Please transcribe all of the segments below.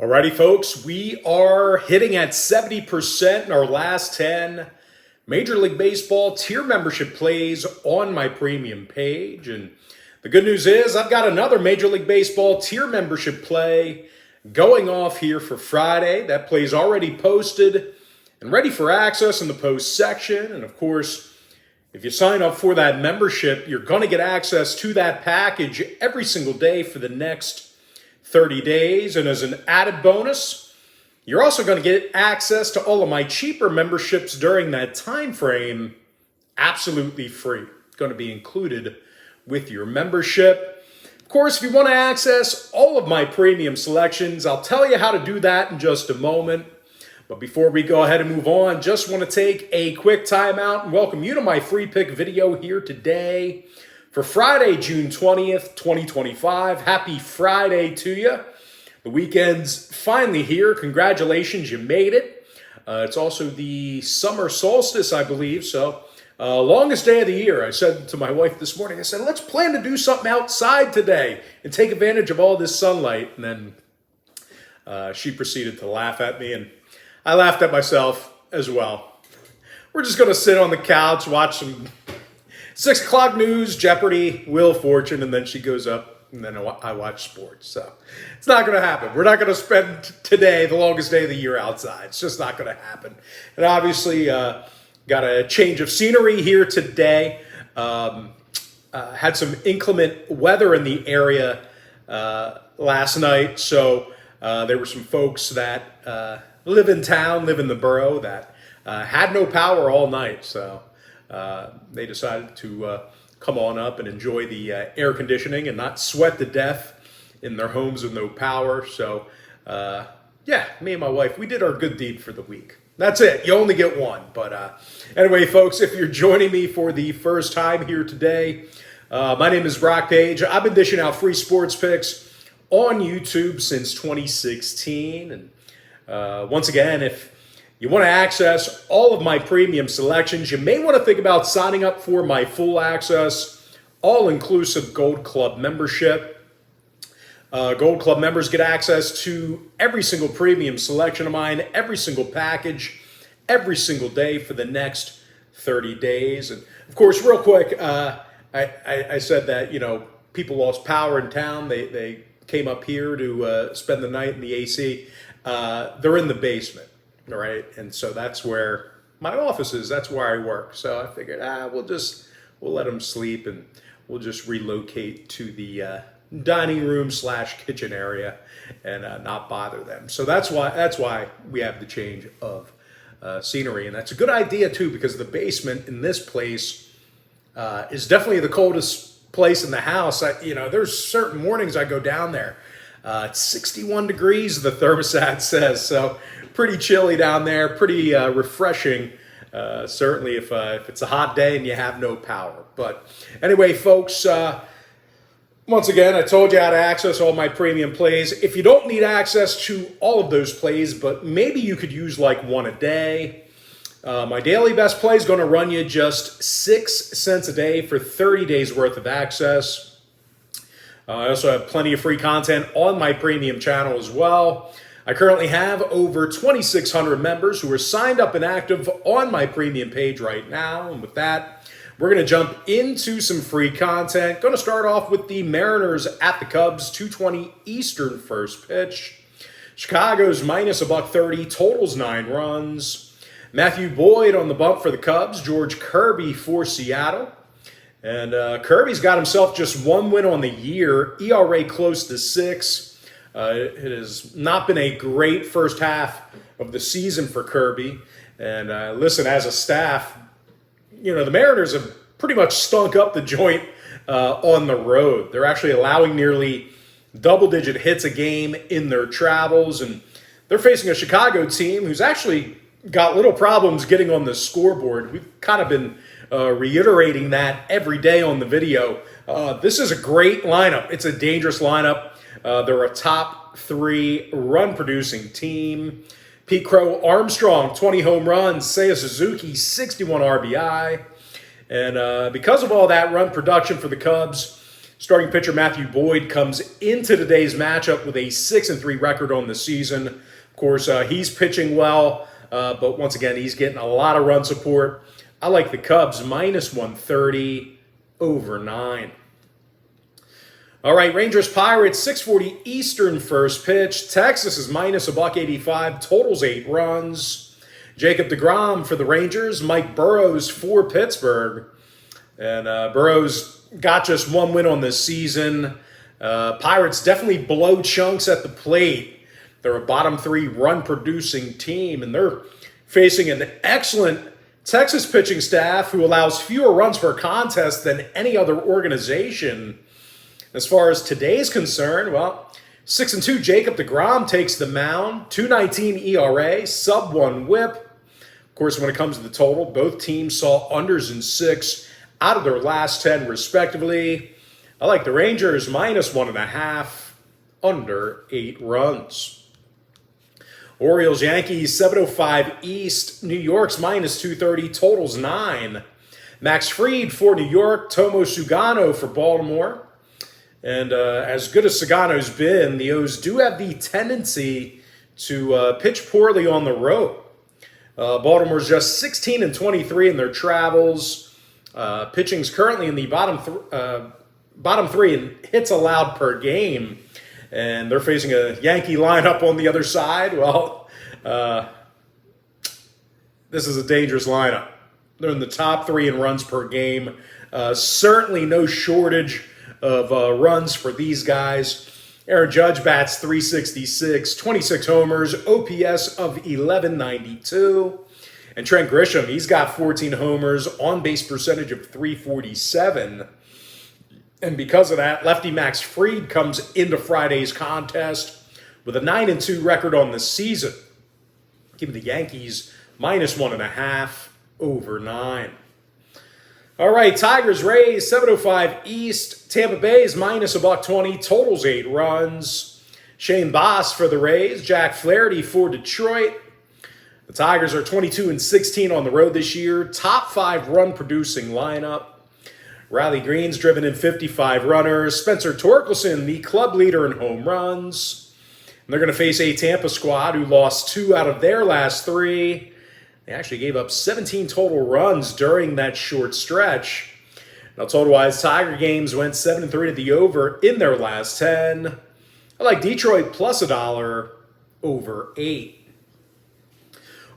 Alrighty, folks, we are hitting at 70% in our last 10 Major League Baseball tier membership plays on my premium page. And the good news is I've got another Major League Baseball tier membership play going off here for Friday. That play's already posted and ready for access in the post section. And of course, if you sign up for that membership, you're going to get access to that package every single day for the next 30 days. And as an added bonus, you're also going to get access to all of my cheaper memberships during that time frame absolutely free. It's going to be included with your membership. Of course, if you want to access all of my premium selections, I'll tell you how to do that in just a moment. But before we go ahead and move on, just want to take a quick time out and welcome you to my free pick video here today for Friday, June 20th, 2025. Happy Friday to you. The weekend's finally here. Congratulations, you made it. It's also the summer solstice, I believe. So, longest day of the year. I said to my wife this morning, I said, let's plan to do something outside today and take advantage of all this sunlight. And then she proceeded to laugh at me, and I laughed at myself as well. We're just going to sit on the couch, watch some 6 o'clock news, Jeopardy, Wheel of Fortune, and then she goes up, and then I watch sports. So it's not going to happen. We're not going to spend today, the longest day of the year, outside. It's just not going to happen. And obviously, got a change of scenery here today. Had some inclement weather in the area last night. So there were some folks that live in town, live in the borough, that had no power all night. So they decided to come on up and enjoy the air conditioning and not sweat to death in their homes with no power. So, yeah, me and my wife, we did our good deed for the week. That's it. You only get one. But anyway, folks, if you're joining me for the first time here today, my name is Brock Page. I've been dishing out free sports picks on YouTube since 2016. And once again, if you want to access all of my premium selections, you may want to think about signing up for my full access, all-inclusive Gold Club membership. Gold Club members get access to every single premium selection of mine, every single package, every single day for the next 30 days. And of course, real quick, I said that, you know, people lost power in town. They came up here to spend the night in the AC. They're in the basement. All right, and so that's where my office is. That's where I work. So I figured, we'll let them sleep, and we'll just relocate to the dining room / kitchen area and not bother them. So that's why we have the change of scenery, and that's a good idea too, because the basement in this place is definitely the coldest place in the house. There's certain mornings I go down there. It's 61 degrees, the thermostat says, so pretty chilly down there, pretty refreshing, certainly if it's a hot day and you have no power. But anyway, folks, once again, I told you how to access all my premium plays. If you don't need access to all of those plays, but maybe you could use like one a day, my daily best play is going to run you just 6 cents a day for 30 days worth of access. I also have plenty of free content on my premium channel as well. I currently have over 2,600 members who are signed up and active on my premium page right now. And with that, we're going to jump into some free content. Going to start off with the Mariners at the Cubs, 2:20 Eastern first pitch. Chicago's minus $130, totals 9 runs. Matthew Boyd on the bump for the Cubs, George Kirby for Seattle. And Kirby's got himself just 1 win on the year, ERA close to 6. It has not been a great first half of the season for Kirby. And listen, as a staff, the Mariners have pretty much stunk up the joint on the road. They're actually allowing nearly double-digit hits a game in their travels. And they're facing a Chicago team who's actually got little problems getting on the scoreboard. We've kind of been reiterating that every day on the video. This is a great lineup. It's a dangerous lineup. They're a top 3 run-producing team. Pete Crow Armstrong, 20 home runs. Seiya Suzuki, 61 RBI. And because of all that run production for the Cubs, Starting pitcher Matthew Boyd comes into today's matchup with a 6-3 record on the season. Of course, he's pitching well, but once again, he's getting a lot of run support. I like the Cubs minus 130 over 9. All right, Rangers Pirates 6:40 Eastern first pitch. Texas is minus $1.85. Totals 8 runs. Jacob deGrom for the Rangers. Mike Burrows for Pittsburgh. And Burrows got just 1 win on this season. Pirates definitely blow chunks at the plate. They're a bottom 3 run-producing team, and they're facing an excellent Texas pitching staff who allows fewer runs per contest than any other organization. As far as today's concerned, well, 6-2 Jacob deGrom takes the mound, 2.19 ERA, sub-1 whip. Of course, when it comes to the total, both teams saw unders in 6 out of their last 10, respectively. I like the Rangers minus 1.5, under 8 runs. Orioles Yankees 7:05 East. New York's minus 230, totals 9. Max Fried for New York, Tomo Sugano for Baltimore. And as good as Sugano's been, the O's do have the tendency to pitch poorly on the road. Baltimore's just 16-23 in their travels. Pitching's currently in the bottom 3 in hits allowed per game. And they're facing a Yankee lineup on the other side. Well, this is a dangerous lineup. They're in the top 3 in runs per game. Certainly no shortage of runs for these guys. Aaron Judge bats .366, 26 homers, OPS of 1192. And Trent Grisham, he's got 14 homers, on-base percentage of .347. And because of that, lefty Max Fried comes into Friday's contest with a 9-2 record on the season. Give the Yankees minus 1.5 over 9. All right, Tigers Rays 7:05 East. Tampa Bay is minus $1.20. Totals 8 runs. Shane Baz for the Rays. Jack Flaherty for Detroit. The Tigers are 22-16 on the road this year. Top 5 run producing lineup. Riley Green's driven in 55 runners. Spencer Torkelson, the club leader in home runs. And they're going to face a Tampa squad who lost 2 out of their last 3. They actually gave up 17 total runs during that short stretch. Now, total-wise, Tiger games went 7-3 to the over in their last 10. I like Detroit plus $1 over 8.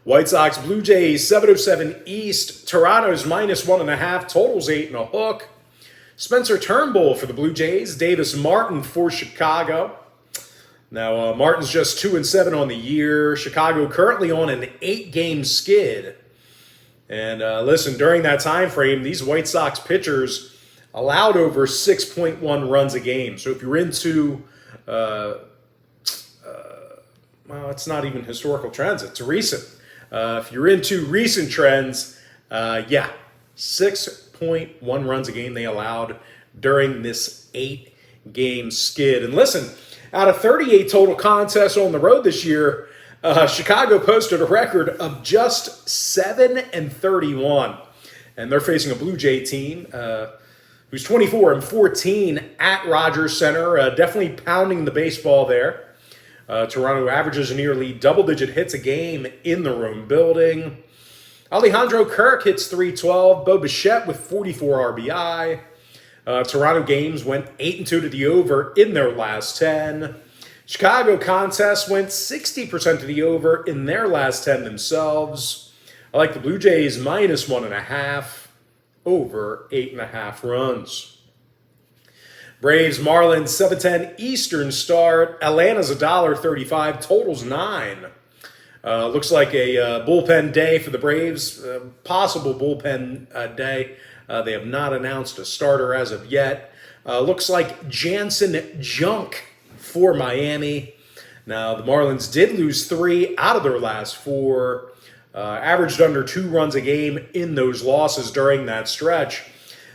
White Sox Blue Jays 7:07 East. Toronto's minus 1.5. Totals 8.5. Spencer Turnbull for the Blue Jays. Davis Martin for Chicago. Now, Martin's just 2-7 on the year. Chicago currently on an 8-game skid. And listen, during that time frame, these White Sox pitchers allowed over 6.1 runs a game. So if you're into, well, it's not even historical trends. It's recent. If you're into recent trends, yeah, 6.1 runs a game they allowed during this 8-game skid. And listen, out of 38 total contests on the road this year, Chicago posted a record of just 7-31. And they're facing a Blue Jay team who's 24-14 at Rogers Center, definitely pounding the baseball there. Toronto averages nearly double-digit hits a game in the room building. Alejandro Kirk hits .312. Bo Bichette with 44 RBI. Toronto games went 8-2 to the over in their last 10. Chicago contests went 60% to the over in their last 10 themselves. I like the Blue Jays minus 1.5 over 8.5 runs. Braves Marlins 7:10 Eastern start. Atlanta's $1.35. Totals 9. Looks like a bullpen day for the Braves. Possible bullpen day. They have not announced a starter as of yet. Looks like Jansen Junk for Miami. Now, the Marlins did lose 3 out of their last 4. Averaged under 2 runs a game in those losses during that stretch.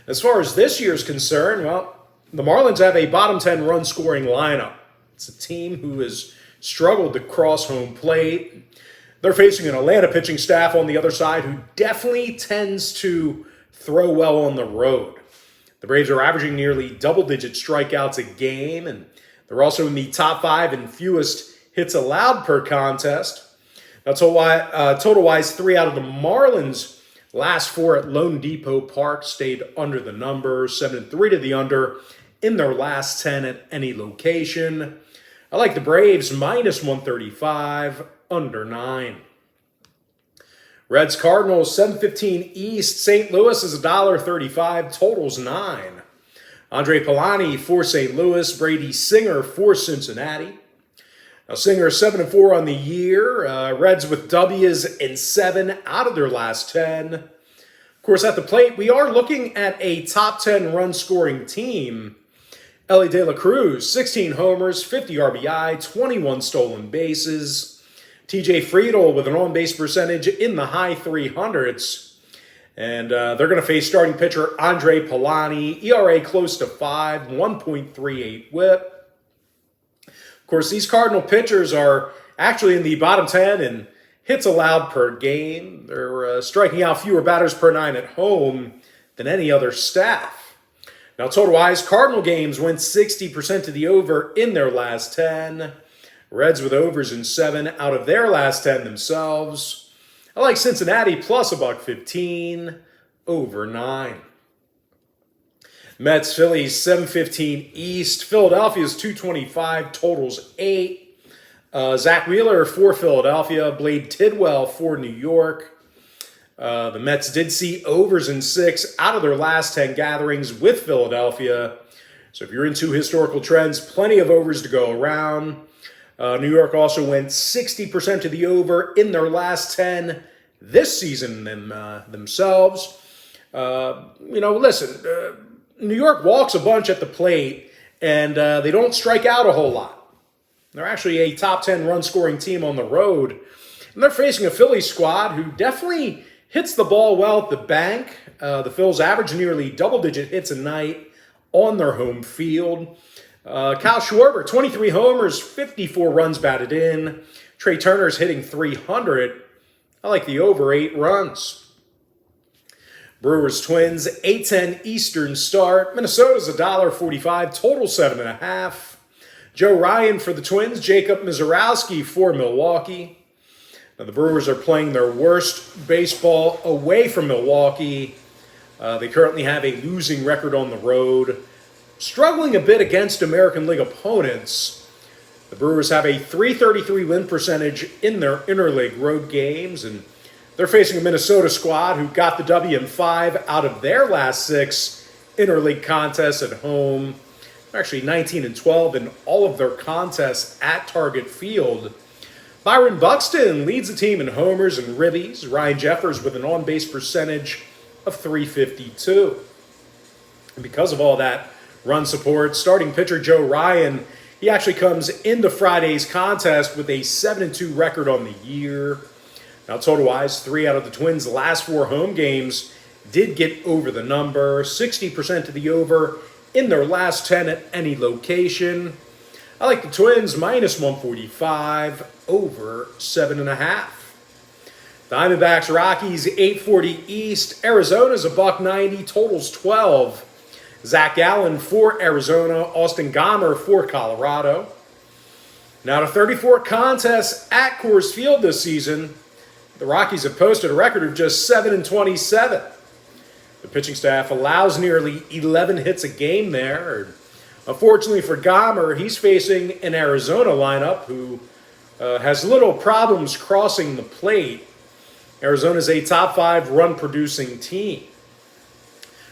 As far as this year's concerned, well, the Marlins have a bottom 10 run scoring lineup. It's a team who has struggled to cross home plate. They're facing an Atlanta pitching staff on the other side who definitely tends to throw well on the road. The Braves are averaging nearly double-digit strikeouts a game, and they're also in the top 5 in fewest hits allowed per contest. Now, total-wise, 3 out of the Marlins' last 4 at Lone Depot Park stayed under the number, 7-3 to the under in their last 10 at any location. I like the Braves minus 135, under 9. Reds Cardinals 7:15 East. St. Louis is $1.35. Totals 9. Andre Polani for St. Louis. Brady Singer for Cincinnati. Now Singer 7-4 on the year. Reds with W's in 7 out of their last 10. Of course, at the plate, we are looking at a top 10 run scoring team. Elly De La Cruz, 16 homers, 50 RBI, 21 stolen bases. TJ Friedl with an on-base percentage in the high 300s. And they're going to face starting pitcher Andre Polani, ERA close to 5, 1.38 whip. Of course, these Cardinal pitchers are actually in the bottom 10 in hits allowed per game. They're striking out fewer batters per 9 at home than any other staff. Now, total-wise, Cardinal games went 60% to the over in their last 10. Reds with overs in 7 out of their last 10 themselves. I like Cincinnati plus $1.15, over 9. Mets, Phillies, 7:15 East. Philadelphia's 225, totals 8. Zach Wheeler for Philadelphia. Blade Tidwell for New York. The Mets did see overs in 6 out of their last 10 gatherings with Philadelphia. So if you're into historical trends, plenty of overs to go around. New York also went 60% to the over in their last 10 this season themselves. Listen, New York walks a bunch at the plate, and they don't strike out a whole lot. They're actually a top 10 run-scoring team on the road. And they're facing a Phillies squad who definitely hits the ball well at the bank. The Phils average nearly double-digit hits a night on their home field. Kyle Schwarber, 23 homers, 54 runs batted in. Trey Turner's hitting 300. I like the over 8 runs. Brewers Twins, 8:10 Eastern start. Minnesota's $1.45, total 7.5. Joe Ryan for the Twins, Jacob Mizorowski for Milwaukee. Now the Brewers are playing their worst baseball away from Milwaukee. They currently have a losing record on the road. Struggling a bit against American League opponents. The Brewers have a .333 win percentage in their interleague road games, and they're facing a Minnesota squad who got the W in 5 out of their last 6 interleague contests at home. They're actually 19-12 in all of their contests at Target Field. Byron Buxton leads the team in homers and ribbies. Ryan Jeffers with an on-base percentage of .352. And because of all that run support, starting pitcher Joe Ryan, he actually comes into Friday's contest with a 7-2 record on the year. Now, total-wise, 3 out of the Twins' last 4 home games did get over the number, 60% to the over in their last 10 at any location. I like the Twins minus 145, over 7.5. Diamondbacks Rockies 8:40 East. Arizona's $1.90, totals 12. Zach Gallen for Arizona, Austin Gomber for Colorado. Now to 34 contests at Coors Field this season, the Rockies have posted a record of just 7-27. The pitching staff allows nearly 11 hits a game there. Unfortunately for Gomber, he's facing an Arizona lineup who has little problems crossing the plate. Arizona's a top 5 run-producing team.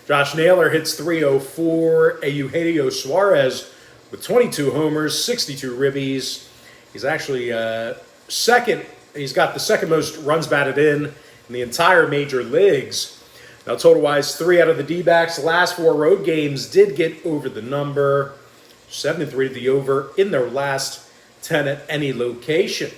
Josh Naylor hits .304. Eugenio Suarez with 22 homers, 62 ribbies. He's actually second. He's got the second most runs batted in the entire major leagues. Now, total-wise, 3 out of the D-backs' last 4 road games did get over the number. 7-3 to the over in their last 10 at any location.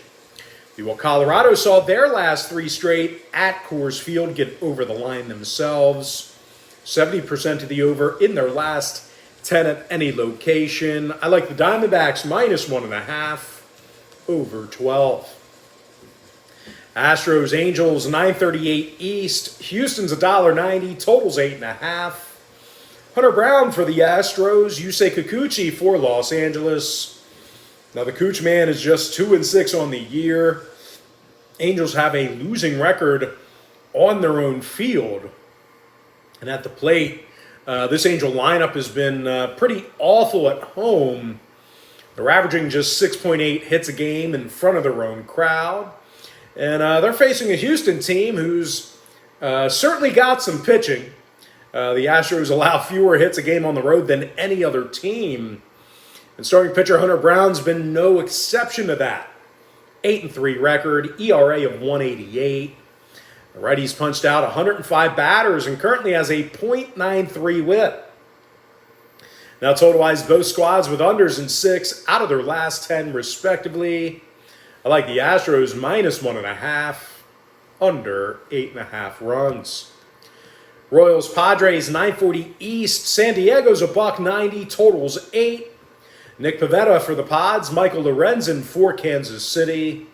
While Colorado saw their last 3 straight at Coors Field get over the line themselves. 70% to the over in their last 10 at any location. I like the Diamondbacks minus 1.5, over 12. Astros Angels 9:38 East. Houston's $1.90, totals 8.5. Hunter Brown for the Astros. Yusei Kikuchi for Los Angeles. Now the Cooch man is just 2-6 on the year. Angels have a losing record on their own field. And at the plate, this Angel lineup has been pretty awful at home. They're averaging just 6.8 hits a game in front of their own crowd. And they're facing a Houston team who's certainly got some pitching. The Astros allow fewer hits a game on the road than any other team. And starting pitcher Hunter Brown's been no exception to that. 8-3 record, ERA of 1.88. The righty's punched out 105 batters and currently has a .93 whip. Now total-wise, both squads with unders in 6 out of their last 10 respectively. I like the Astros -1.5, under 8.5 runs. Royals Padres 940 East. San Diego's $1.90, totals 8. Nick Pivetta for the Pods. Michael Lorenzen for Kansas City.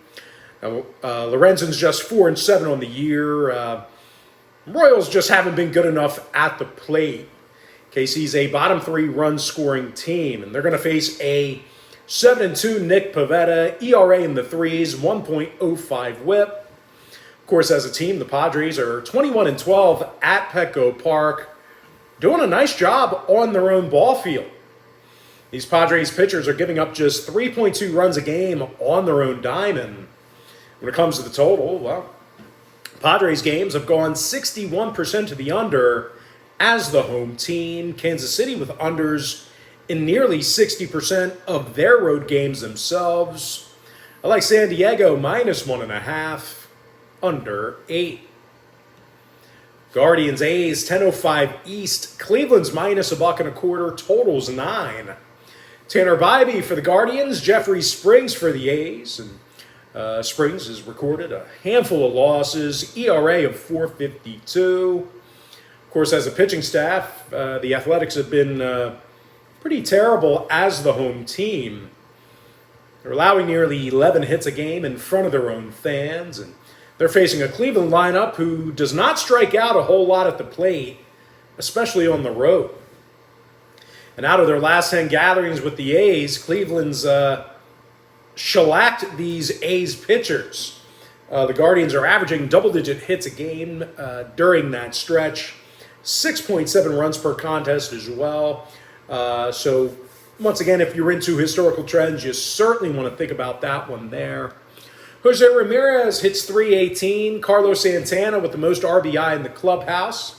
Now, Lorenzen's just 4-7 on the year. Royals just haven't been good enough at the plate. KC's a bottom 3 run scoring team, and they're going to face a 7-2 Nick Pivetta, ERA in the 3s, 1.05 whip. Of course, as a team, the Padres are 21-12 at Petco Park, doing a nice job on their own ball field. These Padres pitchers are giving up just 3.2 runs a game on their own diamond. When it comes to the total, well, Padres games have gone 61% to the under as the home team. Kansas City with unders in nearly 60% of their road games themselves. I like San Diego -1.5, under 8. Guardians A's 10:05 East. Cleveland's -$1.25, totals 9. Tanner Bybee for the Guardians. Jeffrey Springs for the A's. And Springs has recorded a handful of losses, ERA of 4.52. Of course, as a pitching staff, the Athletics have been pretty terrible as the home team. They're allowing nearly 11 hits a game in front of their own fans, and they're facing a Cleveland lineup who does not strike out a whole lot at the plate, especially on the road. And out of their last 10 gatherings with the A's, Cleveland's shellacked these A's pitchers. The Guardians are averaging double-digit hits a game during that stretch, 6.7 runs per contest as well. So, once again, if you're into historical trends, you certainly want to think about that one there. Jose Ramirez hits .318. Carlos Santana with the most RBI in the clubhouse.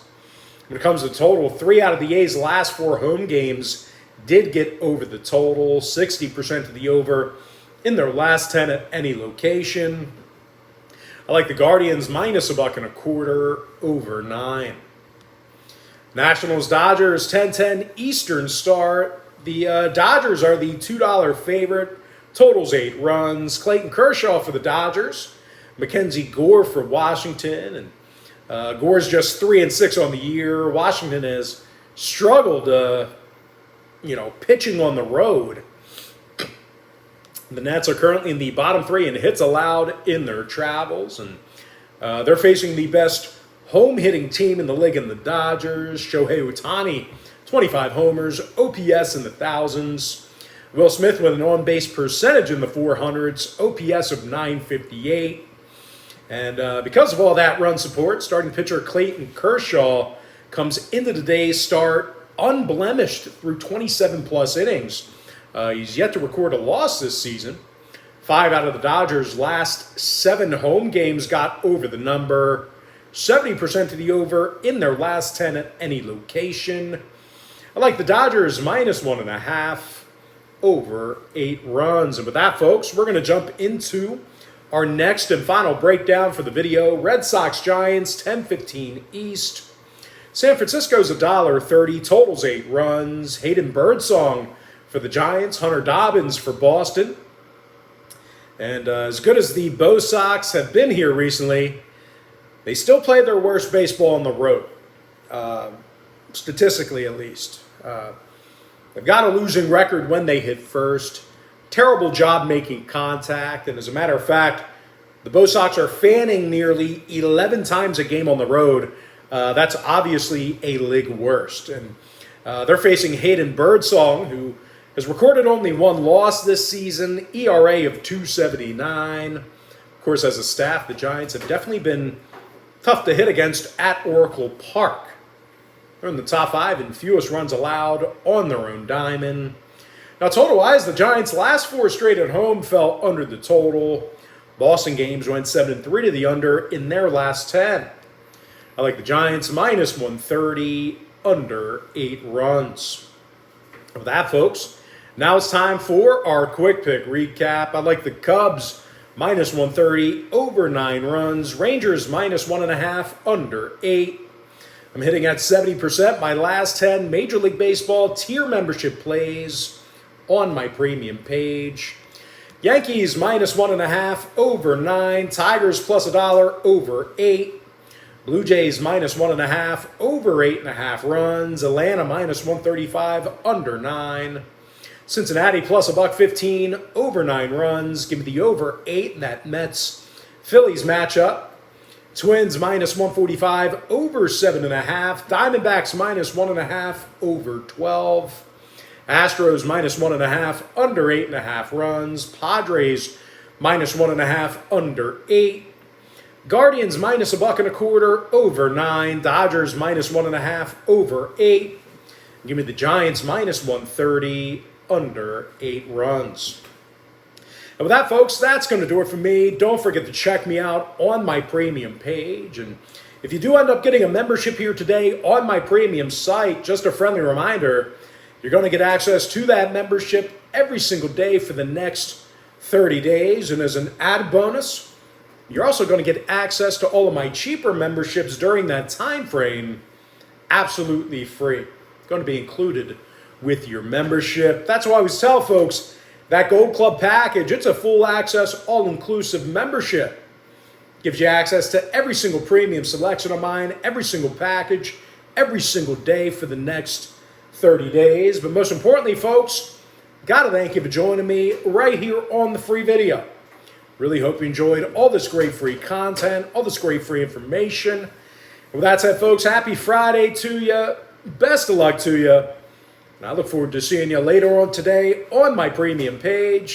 When it comes to total, 3 out of the A's last 4 home games did get over the total, 60% of the over in their last 10 at any location. I like the Guardians -$1.25, over 9. Nationals Dodgers 10:10 Eastern start. The Dodgers are the $2 favorite. Totals 8 runs. Clayton Kershaw for the Dodgers. Mackenzie Gore for Washington. And Gore's just 3-6 on the year. Washington has struggled, pitching on the road. The Nats are currently in the bottom 3 in hits allowed in their travels. And they're facing the best home hitting team in the league in the Dodgers. Shohei Ohtani, 25 homers, OPS in the thousands. Will Smith with an on-base percentage in the 400s, OPS of 958. And because of all that run support, starting pitcher Clayton Kershaw comes into today's start unblemished through 27-plus innings. He's yet to record a loss this season. 5 out of the Dodgers' last 7 home games got over the number. 70% to the over in their last 10 at any location. I like the Dodgers -1.5, over 8 runs. And with that, folks, we're going to jump into our next and final breakdown for the video. Red Sox Giants 10:15 East. San Francisco's $1.30, totals 8 runs. Hayden Birdsong for the Giants, Hunter Dobbins for Boston. And as good as the Bo Sox have been here recently, they still play their worst baseball on the road, statistically at least. They've got a losing record when they hit first. Terrible job making contact. And as a matter of fact, the Bo Sox are fanning nearly 11 times a game on the road. That's obviously a league worst. And They're facing Hayden Birdsong, who has recorded only one loss this season, ERA of 2.79. Of course, as a staff, the Giants have definitely been tough to hit against at Oracle Park. They're in the top 5 in fewest runs allowed on their own diamond. Now, total-wise, the Giants' last 4 straight at home fell under the total. Boston games went 7-3 to the under in their last 10. I like the Giants minus 130, under 8 runs. With that, folks, now it's time for our quick pick recap. I like the Cubs minus 130, over 9 runs. Rangers minus 1.5, under 8. I'm hitting at 70% my last 10 Major League Baseball tier membership plays on my premium page. Yankees minus 1.5, over 9. Tigers plus $1, over 8. Blue Jays minus 1.5, over 8.5 runs. Atlanta minus 135, under 9. Cincinnati plus $1.15, over 9 runs. Give me the over 8 in that Mets Phillies matchup. Twins minus 145, over 7.5. Diamondbacks minus 1.5, over 12. Astros minus 1.5, under 8.5 runs. Padres minus 1.5, under 8. Guardians minus $1.25, over 9. Dodgers minus 1.5, over 8. Give me the Giants minus 130, under 8 runs. And with that, folks, that's going to do it for me. Don't forget to check me out on my premium page. And if you do end up getting a membership here today on my premium site, just a friendly reminder, you're going to get access to that membership every single day for the next 30 days. And as an added bonus, you're also going to get access to all of my cheaper memberships during that time frame, absolutely free. It's going to be included with your membership. That's why I always tell folks, that Gold Club package, it's a full access, all-inclusive membership. Gives you access to every single premium selection of mine, every single package, every single day for the next 30 days. But most importantly, folks, got to thank you for joining me right here on the free video. Really hope you enjoyed all this great free content, all this great free information. And with that said, folks, happy Friday to you. Best of luck to you. And I look forward to seeing you later on today on my premium page.